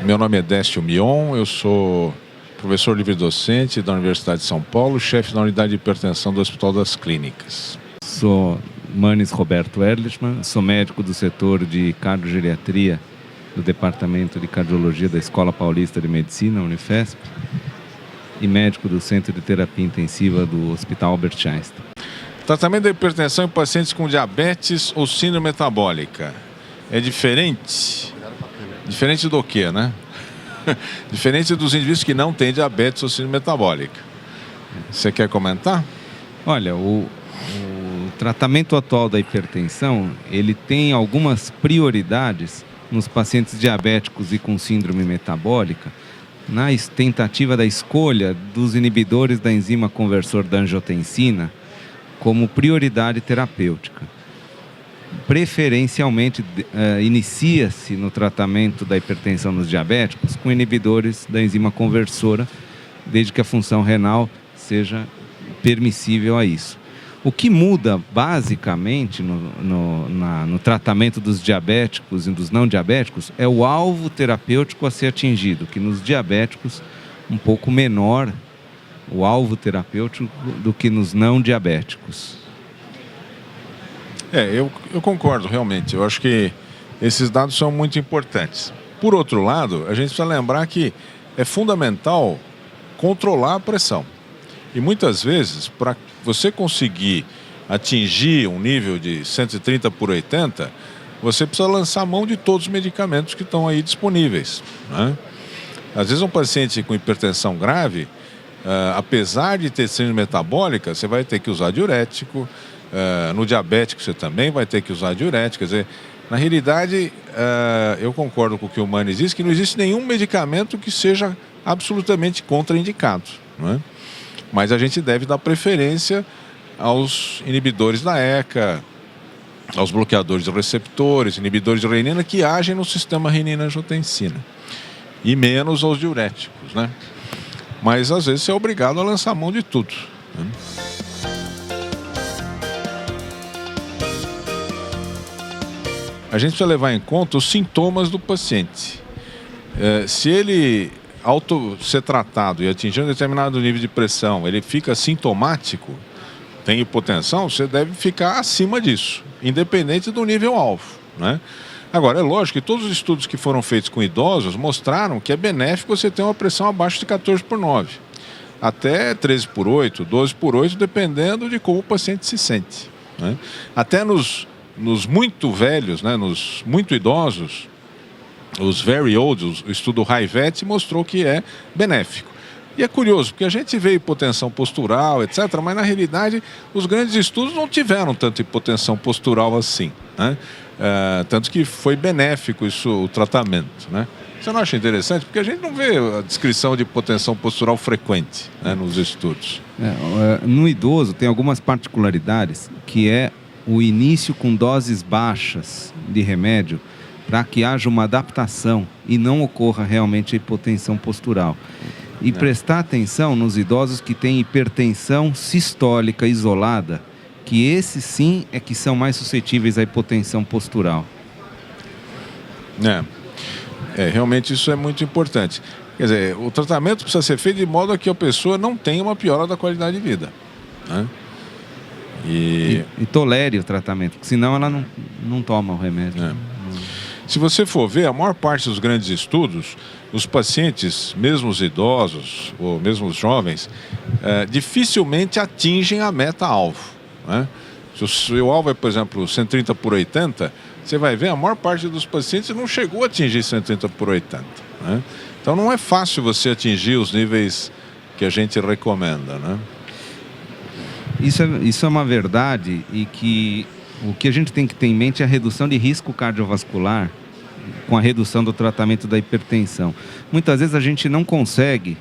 Meu nome é Décio Mion, eu sou professor livre-docente da Universidade de São Paulo, chefe da unidade de hipertensão do Hospital das Clínicas. Sou Manes Roberto Erlichman, sou médico do setor de cardiogeriatria do Departamento de Cardiologia da Escola Paulista de Medicina, Unifesp, e médico do Centro de Terapia Intensiva do Hospital Albert Einstein. Tratamento da hipertensão em pacientes com diabetes ou síndrome metabólica é diferente? Diferente do que, né? Diferente dos indivíduos que não têm diabetes ou síndrome metabólica. Você quer comentar? Olha, o tratamento atual da hipertensão, ele tem algumas prioridades nos pacientes diabéticos e com síndrome metabólica, na tentativa da escolha dos inibidores da enzima conversor da angiotensina como prioridade terapêutica. Preferencialmente, inicia-se no tratamento da hipertensão nos diabéticos com inibidores da enzima conversora, desde que a função renal seja permissível a isso. O que muda basicamente no tratamento dos diabéticos e dos não diabéticos é o alvo terapêutico a ser atingido, que nos diabéticos um pouco menor o alvo terapêutico do que nos não diabéticos. Eu concordo realmente, eu acho que esses dados são muito importantes. Por outro lado, a gente precisa lembrar que é fundamental controlar a pressão. E muitas vezes, para você conseguir atingir um nível de 130 por 80, você precisa lançar mão de todos os medicamentos que estão aí disponíveis, né? Às vezes um paciente com hipertensão grave, apesar de ter síndrome metabólica, você vai ter que usar diurético, no diabético você também vai ter que usar diurético. Quer dizer, na realidade, eu concordo com o que o Manes diz, que não existe nenhum medicamento que seja absolutamente contraindicado, né? Mas a gente deve dar preferência aos inibidores da ECA, aos bloqueadores de receptores, inibidores de renina que agem no sistema renina-angiotensina, e menos aos diuréticos, né? Mas às vezes você é obrigado a lançar mão de tudo, né? A gente precisa levar em conta os sintomas do paciente. Se ele, ao ser tratado e atingir um determinado nível de pressão, ele fica sintomático, tem hipotensão, você deve ficar acima disso, independente do nível alvo, né? Agora, é lógico que todos os estudos que foram feitos com idosos mostraram que é benéfico você ter uma pressão abaixo de 14/9, até 13/8, 12/8, dependendo de como o paciente se sente, né? Até nos muito velhos, né, nos muito idosos, os very old, o estudo Raivet mostrou que é benéfico. E é curioso, porque a gente vê hipotensão postural, etc., mas na realidade os grandes estudos não tiveram tanta hipotensão postural assim, né? Tanto que foi benéfico isso, o tratamento, né? Você não acha interessante? Porque a gente não vê a descrição de hipotensão postural frequente, né, nos estudos. No idoso tem algumas particularidades, que é o início com doses baixas de remédio para que haja uma adaptação e não ocorra realmente a hipotensão postural. E prestar atenção nos idosos que têm hipertensão sistólica isolada, que esses sim é que são mais suscetíveis à hipotensão postural. Realmente isso é muito importante. Quer dizer, o tratamento precisa ser feito de modo a que a pessoa não tenha uma piora da qualidade de vida, né? E tolere o tratamento, porque senão ela não toma o remédio. Se você for ver, a maior parte dos grandes estudos, os pacientes, mesmo os idosos ou mesmo os jovens, dificilmente atingem a meta-alvo, né? Se o seu alvo é, por exemplo, 130 por 80, você vai ver, a maior parte dos pacientes não chegou a atingir 130 por 80, né? Então não é fácil você atingir os níveis que a gente recomenda, né? Isso é uma verdade, e que o que a gente tem que ter em mente é a redução de risco cardiovascular com a redução do tratamento da hipertensão. Muitas vezes a gente não consegue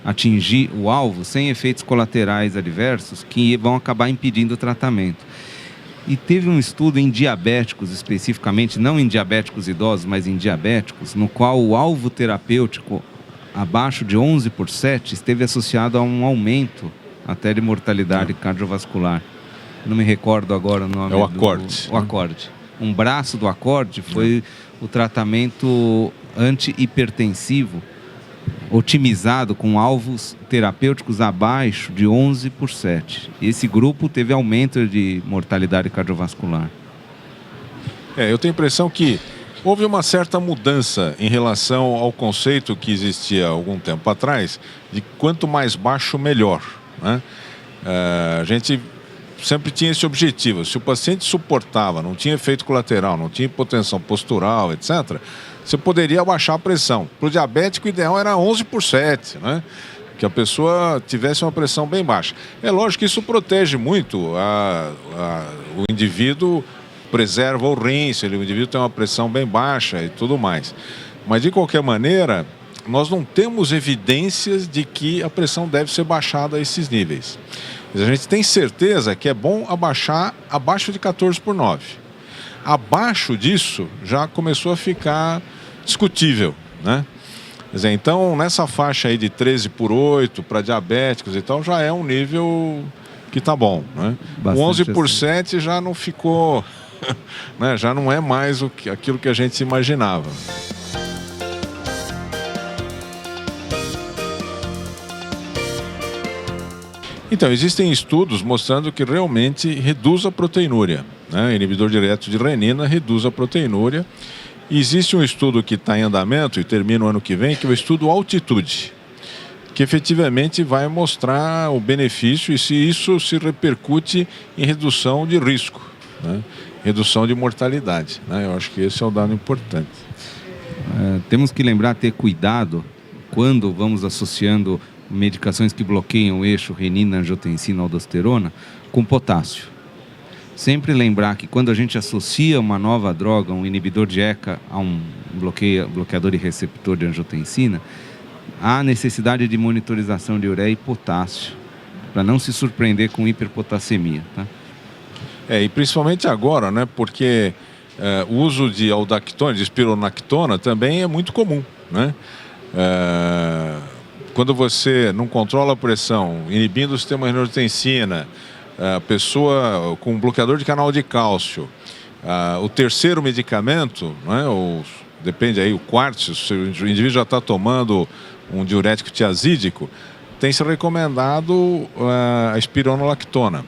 atingir o alvo sem efeitos colaterais adversos que vão acabar impedindo o tratamento. E teve um estudo em diabéticos especificamente, não em diabéticos idosos, mas em diabéticos, no qual o alvo terapêutico abaixo de 11/7 esteve associado a um aumento até de mortalidade cardiovascular. Não me recordo agora o nome. É o ACCORD. O ACCORD. Um braço do ACCORD foi o tratamento antihipertensivo otimizado com alvos terapêuticos abaixo de 11/7. Esse grupo teve aumento de mortalidade cardiovascular. Eu tenho a impressão que houve uma certa mudança em relação ao conceito que existia há algum tempo atrás, de quanto mais baixo, melhor, né? A gente sempre tinha esse objetivo. Se o paciente suportava, não tinha efeito colateral, não tinha hipotensão postural, etc., você poderia abaixar a pressão. Para o diabético, o ideal era 11/7, né? Que a pessoa tivesse uma pressão bem baixa. É lógico que isso protege muito o indivíduo, preserva o rim, se o indivíduo tem uma pressão bem baixa e tudo mais. Mas, de qualquer maneira, nós não temos evidências de que a pressão deve ser baixada a esses níveis. Mas a gente tem certeza que é bom abaixar abaixo de 14/9. Abaixo disso, já começou a ficar discutível, né? Quer dizer, então, nessa faixa aí de 13/8 para diabéticos e tal, já é um nível que tá bom, né? O 11/7 já não ficou, né? Já não é mais aquilo que a gente imaginava. Então, existem estudos mostrando que realmente reduz a proteinúria, né? Inibidor direto de renina reduz a proteinúria. E existe um estudo que está em andamento e termina o ano que vem, que é o estudo Altitude, que efetivamente vai mostrar o benefício e se isso se repercute em redução de risco, né? Redução de mortalidade, né? Eu acho que esse é o dado importante. Temos que lembrar, ter cuidado quando vamos associando medicações que bloqueiam o eixo renina, angiotensina, aldosterona com potássio. Sempre lembrar que quando a gente associa uma nova droga, um inibidor de ECA a um bloqueador e receptor de angiotensina, há necessidade de monitorização de ureia e potássio, para não se surpreender com hiperpotassemia, tá? E principalmente agora, né? Porque o uso de aldactona, de espironolactona, também é muito comum, né? Quando você não controla a pressão, inibindo o sistema renina-angiotensina, a pessoa com bloqueador de canal de cálcio, o terceiro medicamento, né, depende aí, o quarto, se o indivíduo já está tomando um diurético tiazídico, tem se recomendado a espironolactona.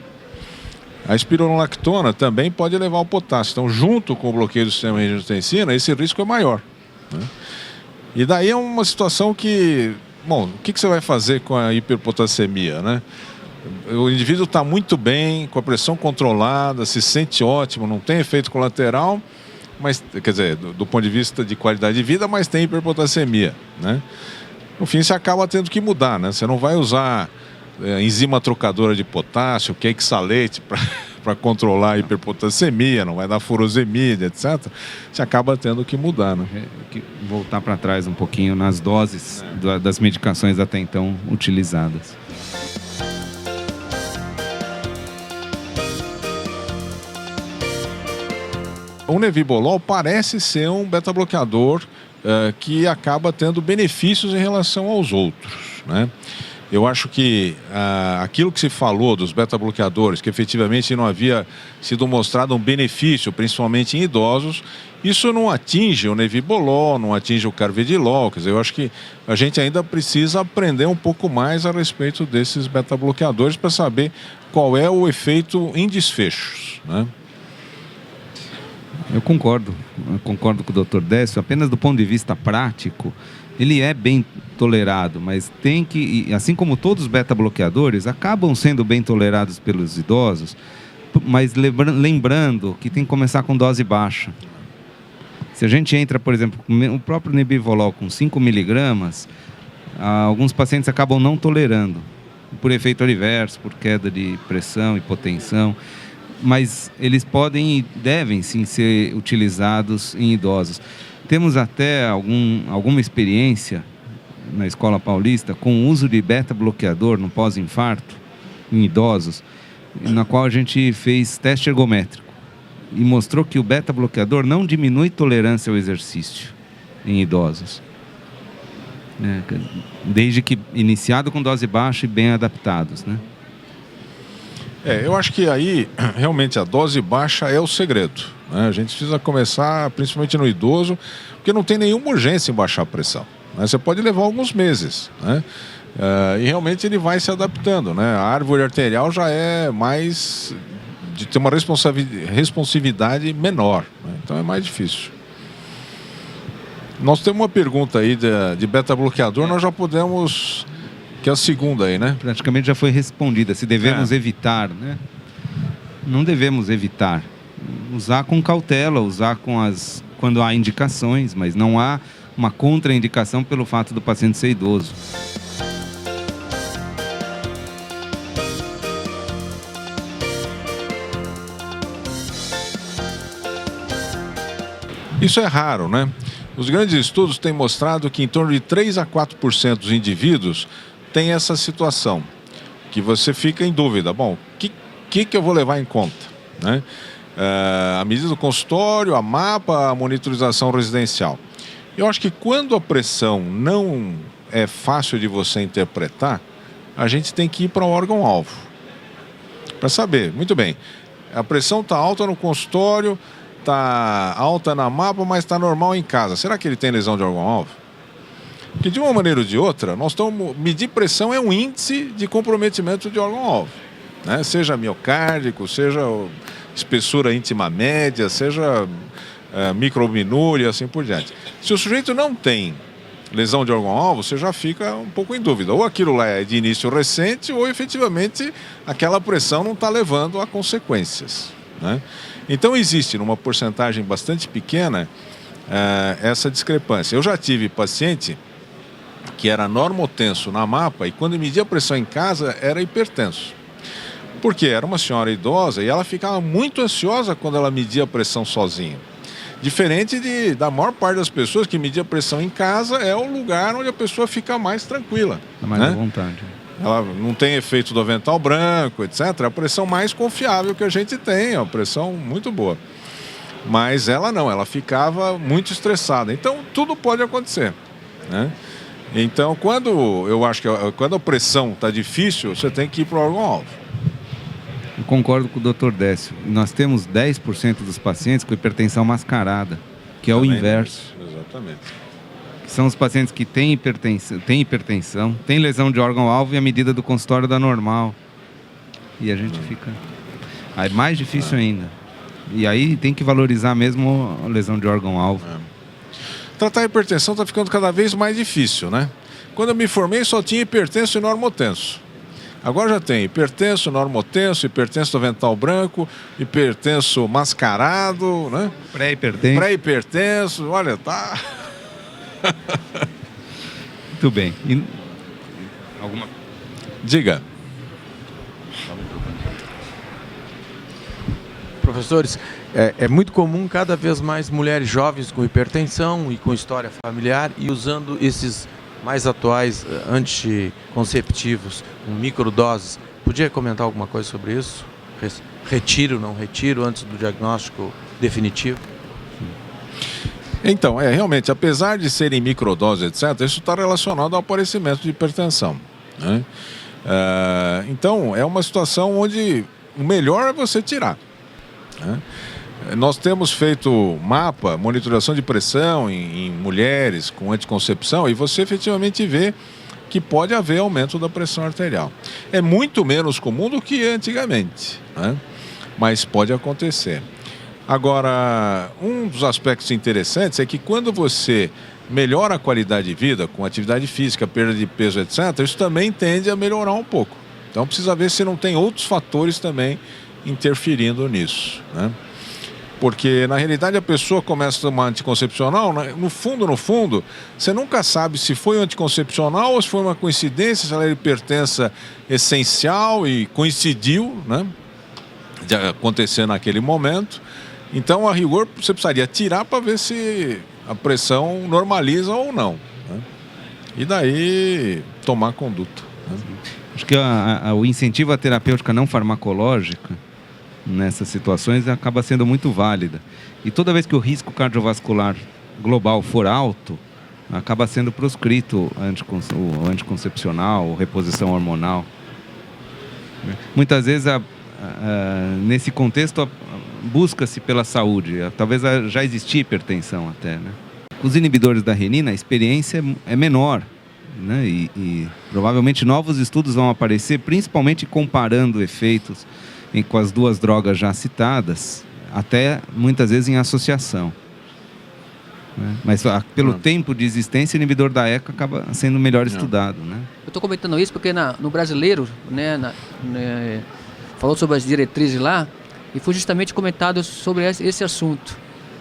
A espironolactona também pode elevar o potássio. Então, junto com o bloqueio do sistema renina-angiotensina, esse risco é maior, né? E daí é uma situação que... Bom, o que você vai fazer com a hiperpotassemia, né? O indivíduo está muito bem, com a pressão controlada, se sente ótimo, não tem efeito colateral, mas, quer dizer, do ponto de vista de qualidade de vida, mas tem hiperpotassemia, né? No fim, você acaba tendo que mudar, né? Você não vai usar enzima trocadora de potássio, queixalate para controlar a hiperpotassemia, não vai dar furosemida, etc. Você acaba tendo que mudar, né? Voltar para trás um pouquinho nas doses das medicações até então utilizadas. O nebivolol parece ser um beta-bloqueador que acaba tendo benefícios em relação aos outros, né? Eu acho que aquilo que se falou dos beta-bloqueadores, que efetivamente não havia sido mostrado um benefício, principalmente em idosos, isso não atinge o nebivolol, não atinge o carvedilol. Quer dizer, eu acho que a gente ainda precisa aprender um pouco mais a respeito desses beta-bloqueadores para saber qual é o efeito em desfechos, né? Eu concordo com o Dr. Décio, apenas do ponto de vista prático, ele é bem tolerado, mas tem que, assim como todos os beta-bloqueadores, acabam sendo bem tolerados pelos idosos, mas lembrando que tem que começar com dose baixa. Se a gente entra, por exemplo, com o próprio nebivolol com 5 miligramas, alguns pacientes acabam não tolerando, por efeito adverso, por queda de pressão, hipotensão, mas eles podem e devem sim ser utilizados em idosos. Temos até alguma experiência na Escola Paulista com o uso de beta-bloqueador no pós-infarto em idosos, na qual a gente fez teste ergométrico e mostrou que o beta-bloqueador não diminui tolerância ao exercício em idosos, né? Desde que iniciado com dose baixa e bem adaptados, né? Eu acho que aí, realmente, a dose baixa é o segredo, né? A gente precisa começar, principalmente no idoso, porque não tem nenhuma urgência em baixar a pressão, né? Você pode levar alguns meses, né? E realmente ele vai se adaptando, né? A árvore arterial já é mais... de ter uma responsividade menor, né? Então é mais difícil. Nós temos uma pergunta aí de beta-bloqueador, nós já podemos... que é a segunda aí, né? Praticamente já foi respondida. Se devemos evitar, né? Não devemos evitar. Usar com cautela, usar quando há indicações, mas não há uma contraindicação pelo fato do paciente ser idoso. Isso é raro, né? Os grandes estudos têm mostrado que em torno de 3 a 4% dos indivíduos tem essa situação, que você fica em dúvida. Bom, o que eu vou levar em conta, né? A medida do consultório, a mapa, a monitorização residencial. Eu acho que quando a pressão não é fácil de você interpretar, a gente tem que ir para o órgão-alvo, para saber, muito bem, a pressão está alta no consultório, está alta na mapa, mas está normal em casa. Será que ele tem lesão de órgão-alvo? Porque de uma maneira ou de outra, medir pressão é um índice de comprometimento de órgão-alvo, né? Seja miocárdico, seja espessura íntima média, seja microalbuminúria, assim por diante. Se o sujeito não tem lesão de órgão-alvo, você já fica um pouco em dúvida. Ou aquilo lá é de início recente, ou efetivamente aquela pressão não está levando a consequências, né? Então existe, numa porcentagem bastante pequena, essa discrepância. Eu já tive paciente que era normotenso na mapa e quando media a pressão em casa era hipertenso. Porque era uma senhora idosa e ela ficava muito ansiosa quando ela media a pressão sozinha. Diferente da maior parte das pessoas que media a pressão em casa, é o lugar onde a pessoa fica mais tranquila. Mais à vontade. Ela não tem efeito do avental branco, etc. É a pressão mais confiável que a gente tem, é uma pressão muito boa. Mas ela não, ela ficava muito estressada. Então, tudo pode acontecer, né? Então, eu acho que quando a pressão está difícil, você tem que ir para o órgão-alvo. Eu concordo com o Dr. Décio. Nós temos 10% dos pacientes com hipertensão mascarada, que é também o inverso. Exatamente. Que são os pacientes que têm hipertensão, têm lesão de órgão-alvo e a medida do consultório dá normal. E a gente fica... Aí é mais difícil ainda. E aí tem que valorizar mesmo a lesão de órgão-alvo. Tratar a hipertensão está ficando cada vez mais difícil, né? Quando eu me formei só tinha hipertenso e normotenso. Agora já tem hipertenso, normotenso, hipertenso do avental branco, hipertenso mascarado, né? Pré-hipertenso. Pré-hipertenso, olha, tá... Muito bem. Alguma... Diga. Professores, é muito comum cada vez mais mulheres jovens com hipertensão e com história familiar e usando esses mais atuais anticonceptivos, com microdoses. Podia comentar alguma coisa sobre isso? Retiro, não retiro, antes do diagnóstico definitivo? Então, realmente, apesar de serem microdoses, etc., isso está relacionado ao aparecimento de hipertensão, né? Então, é uma situação onde o melhor é você tirar, né? Nós temos feito mapa, monitoração de pressão em mulheres com anticoncepção e você efetivamente vê que pode haver aumento da pressão arterial. É muito menos comum do que antigamente, né? Mas pode acontecer. Agora, um dos aspectos interessantes é que quando você melhora a qualidade de vida com atividade física, perda de peso, etc., isso também tende a melhorar um pouco. Então precisa ver se não tem outros fatores também interferindo nisso, né? Porque, na realidade, a pessoa começa a tomar anticoncepcional, no fundo, você nunca sabe se foi um anticoncepcional ou se foi uma coincidência, se ela é hipertensa essencial e coincidiu, né, de acontecer naquele momento. Então, a rigor, você precisaria tirar para ver se a pressão normaliza ou não, né? E daí, tomar conduta, né? Acho que o incentivo à terapêutica não farmacológica nessas situações acaba sendo muito válida. E toda vez que o risco cardiovascular global for alto, acaba sendo proscrito o anticoncepcional, reposição hormonal. Muitas vezes nesse contexto, busca-se pela saúde. Talvez já existia hipertensão até, né? Os inibidores da renina, a experiência é menor, né? E provavelmente novos estudos vão aparecer, principalmente comparando efeitos com as duas drogas já citadas, até muitas vezes em associação. Né? Mas pelo tempo de existência, o inibidor da ECA acaba sendo melhor estudado. Né? Eu estou comentando isso porque no brasileiro, né, falou sobre as diretrizes lá, e foi justamente comentado sobre esse assunto.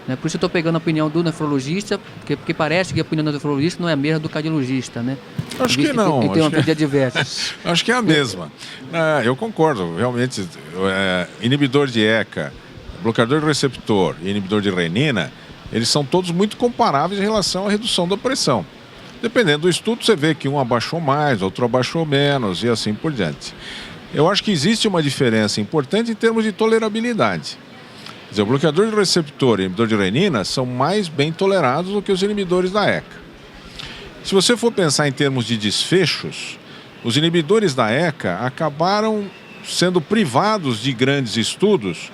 Né? Por isso eu estou pegando a opinião do nefrologista, porque parece que a opinião do nefrologista não é a mesma do cardiologista, né? Acho que não. Tem uma opinião diversa. Acho que é a mesma. Eu concordo, realmente. Inibidor de ECA, bloqueador de receptor e inibidor de renina, eles são todos muito comparáveis em relação à redução da pressão. Dependendo do estudo, você vê que um abaixou mais, outro abaixou menos e assim por diante. Eu acho que existe uma diferença importante em termos de tolerabilidade. Quer dizer, o bloqueador de receptor e o inibidor de renina são mais bem tolerados do que os inibidores da ECA. Se você for pensar em termos de desfechos, os inibidores da ECA acabaram sendo privados de grandes estudos,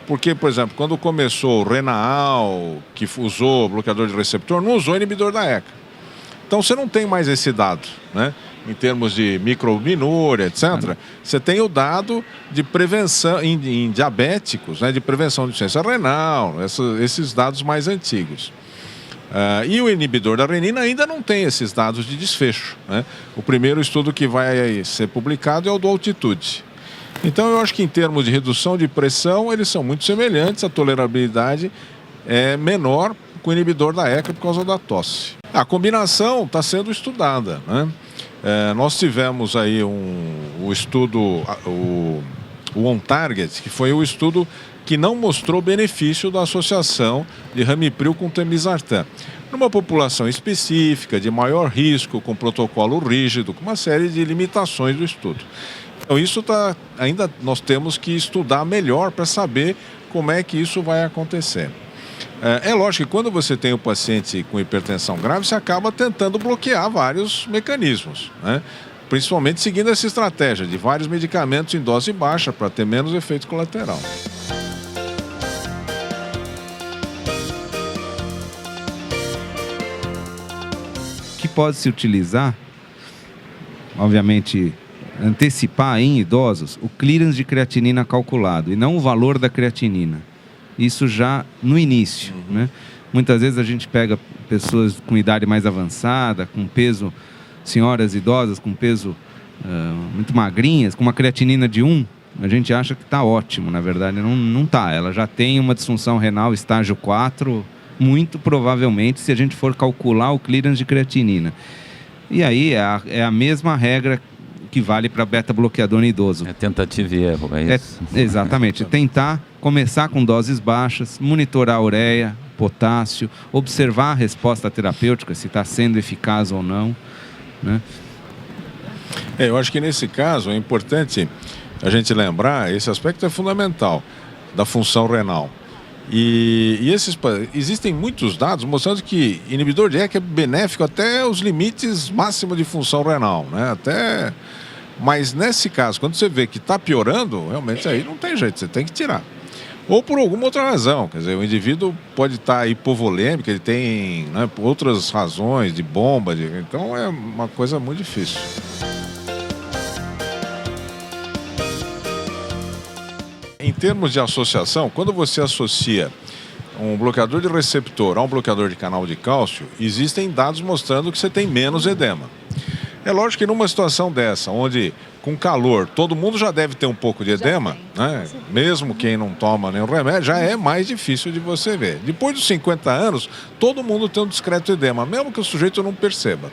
porque, por exemplo, quando começou o Renal, que usou bloqueador de receptor, não usou inibidor da ECA. Então você não tem mais esse dado, né? Em termos de microalbuminúria, etc. Você tem o dado de prevenção em diabéticos, né? De prevenção de insuficiência renal, esses dados mais antigos. E o inibidor da renina ainda não tem esses dados de desfecho, né? O primeiro estudo que vai ser publicado é o do Altitude. Então eu acho que em termos de redução de pressão, eles são muito semelhantes, a tolerabilidade é menor com o inibidor da ECA por causa da tosse. A combinação está sendo estudada, né? Nós tivemos aí o estudo, o On Target, que foi o estudo que não mostrou benefício da associação de Ramipril com temizartan. Numa população específica, de maior risco, com protocolo rígido, com uma série de limitações do estudo. Então isso ainda nós temos que estudar melhor para saber como é que isso vai acontecer. É lógico que quando você tem o paciente com hipertensão grave, você acaba tentando bloquear vários mecanismos, né? Principalmente seguindo essa estratégia de vários medicamentos em dose baixa para ter menos efeito colateral. Que pode se utilizar, obviamente, antecipar em idosos o clearance de creatinina calculado e não o valor da creatinina. Isso já no início, né? Muitas vezes a gente pega pessoas com idade mais avançada, com peso, senhoras idosas com peso muito magrinhas, com uma creatinina de 1, a gente acha que está ótimo, na verdade não está. Ela já tem uma disfunção renal estágio 4, muito provavelmente, se a gente for calcular o clearance de creatinina. E aí é a mesma regra que vale para beta-bloqueador no idoso. É tentativa e erro, é isso? Exatamente. Tentar começar com doses baixas, monitorar a ureia, potássio, observar a resposta terapêutica, se está sendo eficaz ou não, né? Eu acho que nesse caso é importante a gente lembrar, esse aspecto é fundamental, da função renal. Existem muitos dados mostrando que inibidor de ECA é benéfico até os limites máximos de função renal, né? Mas nesse caso, quando você vê que está piorando, realmente aí não tem jeito, você tem que tirar. Ou por alguma outra razão, quer dizer, o indivíduo pode estar hipovolêmico, ele tem, né, outras razões de bomba, então é uma coisa muito difícil. Em termos de associação, quando você associa um bloqueador de receptor a um bloqueador de canal de cálcio, existem dados mostrando que você tem menos edema. É lógico que numa situação dessa, onde com calor todo mundo já deve ter um pouco de edema, né? Mesmo quem não toma nenhum remédio, já é mais difícil de você ver. Depois dos 50 anos, todo mundo tem um discreto edema, mesmo que o sujeito não perceba.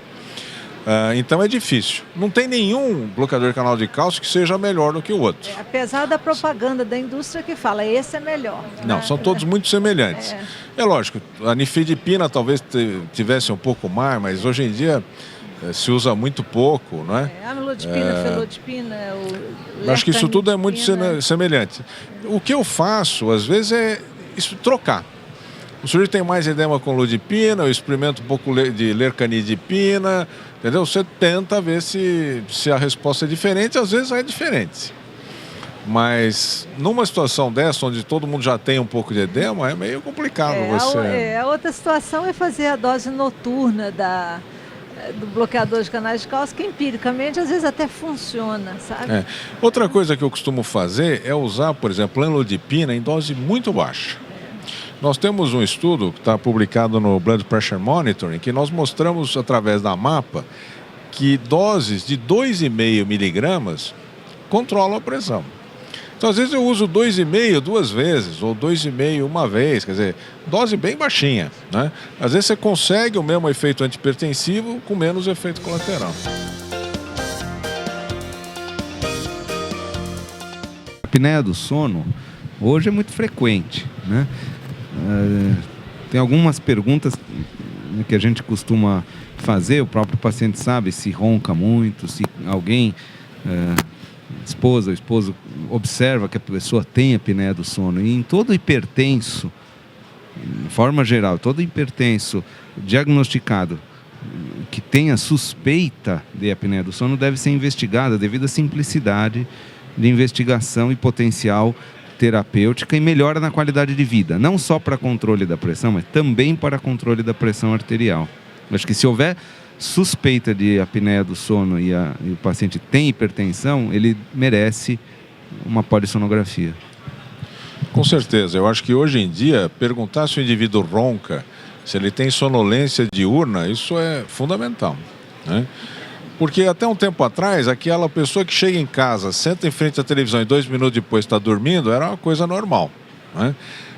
Então é difícil. Não tem nenhum bloqueador de canal de cálcio que seja melhor do que o outro. Apesar da propaganda da indústria que fala, esse é melhor. Não, né? são todos muito semelhantes. É lógico, a nifedipina talvez tivesse um pouco mais, mas hoje em dia se usa muito pouco, não é? Amlodipina, felodipina, acho que isso tudo é muito semelhante. O que eu faço, às vezes, é trocar. O sujeito tem mais edema com lodipina, eu experimento um pouco de lercanidipina, entendeu? Você tenta ver se a resposta é diferente, às vezes é diferente. Mas numa situação dessa, onde todo mundo já tem um pouco de edema, é meio complicado você... A outra situação é fazer a dose noturna do bloqueador de canais de cálcio, que empiricamente às vezes até funciona, sabe? Outra coisa que eu costumo fazer é usar, por exemplo, amlodipina em dose muito baixa. Nós temos um estudo que está publicado no Blood Pressure Monitoring, que nós mostramos através da MAPA que doses de 2,5 miligramas controlam a pressão. Então, às vezes eu uso 2,5 2 vezes, ou 2,5 uma vez, quer dizer, dose bem baixinha, né? Às vezes você consegue o mesmo efeito antihipertensivo com menos efeito colateral. A apneia do sono hoje é muito frequente, né? Tem algumas perguntas que a gente costuma fazer, o próprio paciente sabe se ronca muito, se alguém... esposa, o esposo observa que a pessoa tem apneia do sono. E em todo hipertenso, de forma geral, todo hipertenso diagnosticado que tenha suspeita de apneia do sono deve ser investigada devido à simplicidade de investigação e potencial terapêutica e melhora na qualidade de vida, não só para controle da pressão, mas também para controle da pressão arterial. Acho que se houver suspeita de apneia do sono e o paciente tem hipertensão, ele merece uma polissonografia. Com certeza. Eu acho que hoje em dia, perguntar se o indivíduo ronca, se ele tem sonolência diurna, isso é fundamental, né? Porque até um tempo atrás, aquela pessoa que chega em casa, senta em frente à televisão e 2 minutos depois está dormindo, era uma coisa normal, né?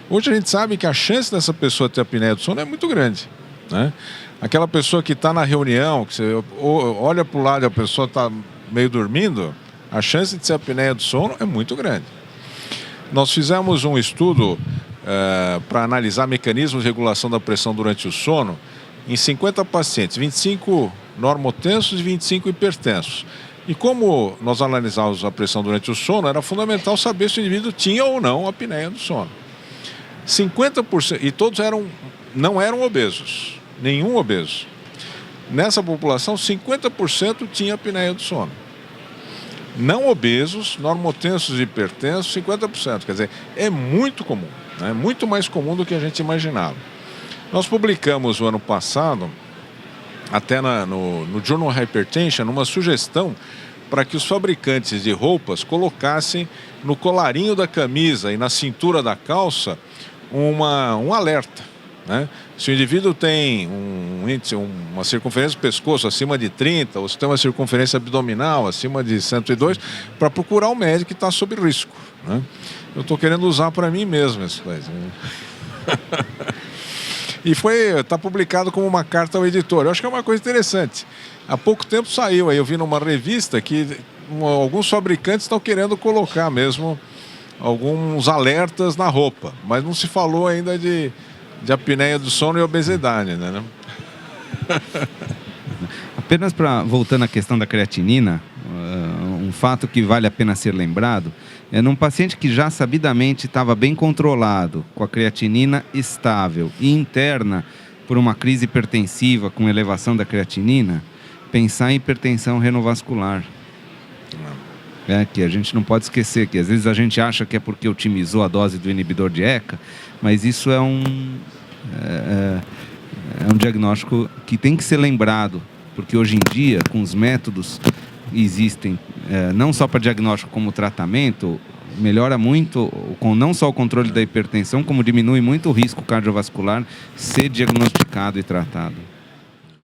Hoje a gente sabe que a chance dessa pessoa ter apneia do sono é muito grande, né? Aquela pessoa que está na reunião, que você olha para o lado e a pessoa está meio dormindo, a chance de ser apneia do sono é muito grande. Nós fizemos um estudo para analisar mecanismos de regulação da pressão durante o sono em 50 pacientes, 25 normotensos e 25 hipertensos. E como nós analisávamos a pressão durante o sono, era fundamental saber se o indivíduo tinha ou não apneia do sono. 50%, e todos não eram obesos. Nenhum obeso. Nessa população, 50% tinha apneia do sono. Não obesos, normotensos e hipertensos, 50%. Quer dizer, é muito comum, né? Muito mais comum do que a gente imaginava. Nós publicamos o ano passado, até no Journal of Hypertension, uma sugestão para que os fabricantes de roupas colocassem no colarinho da camisa e na cintura da calça um alerta, né? Se o indivíduo tem uma circunferência do pescoço acima de 30, ou se tem uma circunferência abdominal acima de 102, para procurar um médico que está sob risco, né? Eu estou querendo usar para mim mesmo isso daí. E está publicado como uma carta ao editor. Eu acho que é uma coisa interessante. Há pouco tempo saiu, aí eu vi numa revista que alguns fabricantes estão querendo colocar mesmo alguns alertas na roupa, mas não se falou ainda de apneia do sono e obesidade, né? Apenas voltando à questão da creatinina, um fato que vale a pena ser lembrado é num paciente que já sabidamente estava bem controlado, com a creatinina estável e interna por uma crise hipertensiva com elevação da creatinina, pensar em hipertensão renovascular. Que a gente não pode esquecer, que às vezes a gente acha que é porque otimizou a dose do inibidor de ECA, mas isso é um diagnóstico que tem que ser lembrado, porque hoje em dia, com os métodos existem, não só para diagnóstico como tratamento, melhora muito, não só o controle da hipertensão, como diminui muito o risco cardiovascular ser diagnosticado e tratado.